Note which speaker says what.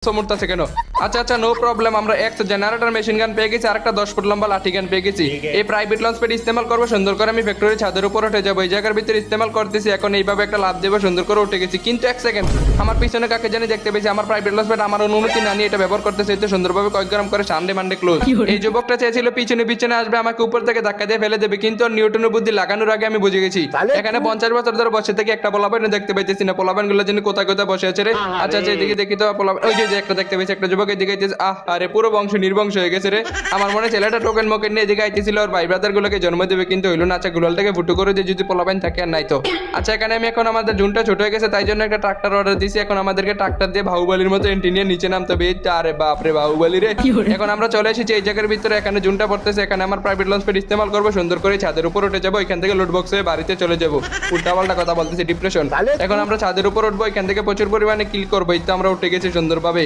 Speaker 1: সমর্থ কেন? আচ্ছা আচ্ছা, নো প্রবলেম। আমরা একটা জেনারেটর মেশিন গান পেয়ে গেছি আর একটা 10 ফুট লম্বা লাঠি গান পেয়ে গেছি। এই প্রাইভেট লঞ্চ প্যাড ইস্তেমাল করবো, সুন্দর করে আমি ফ্যাক্টরি ছাদের উপর উঠে যাবো। এই জায়গার ভিতরে ইস্তেমাল করতেছি, এখন এইভাবে একটা লাভ দেবো, সুন্দর করে উঠে গেছি। কিন্তু এক সেকেন্ড, আমার পিছনে কাকে জানি দেখতে পেয়েছি। আমার প্রাইভেট লঞ্চ প্যাড আমার অনুমতি না নিয়ে এটা ব্যবহার করতেছে, এতে সুন্দরভাবে কয়েক গ্রাম করে সানডে মানডে ক্লোজ। এই যুবকটা চেয়েছিল পিছনে পিছনে আসবে, আমাকে উপর থেকে ধাক্কা দিয়ে ফেলে দেবে, কিন্তু ওর নিউটনের বুদ্ধি লাগানোর আগে আমি বুঝে গেছি। এখানে 50 বছর ধরে বসে থেকে একটা পোলাপান দেখতে পাইতেছি না। পোলাপান গুলো যেন কোথায় কোথায় বসে আছে রে। আচ্ছা আচ্ছা, এদিকে দেখি তো পোলাপান, ওই যে একটা দেখতে পেয়েছি, একটা যুবক এদিকে আইতেছে। আরে পুরো বংশ নির্বংশ হয়ে গেছে রে। আমার মনে হয় ছেলেটা টোকেন মোকেন নিয়ে এদিকে আইতেছিল ওর ভাই ব্রাদার গুলোকে জন্ম দেবে, কিন্তু হইলো না। আচ্ছা, গুলালটাকে ফুটো করে দিয়ে যদি পোলাপান থাকে আর নাই তো। আচ্ছা, এখানে আমি এখন আমাদের জুনটা ছোট হয়ে গেছে, তাই জন্য একটা ট্রাক্টর অর্ডার দিছি। এখন আমাদেরকে ট্রাক্টর দিয়ে বাহুবলীর মতো এন্ট্রি নিয়ে নিচে নামতে হবে। আরে বাপ রে, বাহুবলী রে। এখন আমরা চলে এসেছি এই জায়গার ভিতরে। এখানে জুনটা পড়তেছে, এখানে আমার প্রাইভেট লঞ্চ প্যাড ইস্তেমাল করবো, সুন্দর করে ছাদের উপর উঠে যাবো। এখান থেকে লুট বক্স হয়ে বাড়িতে চলে যাবো। উল্টাপাল্টা কথা বলতেছি, ডিপ্রেশন। এখন আমরা ছাদের উপর উঠবো, এখান থেকে প্রচুর পরিমাণে কিল করবো। এই তো আমরা উঠে গেছি সুন্দরভাবে।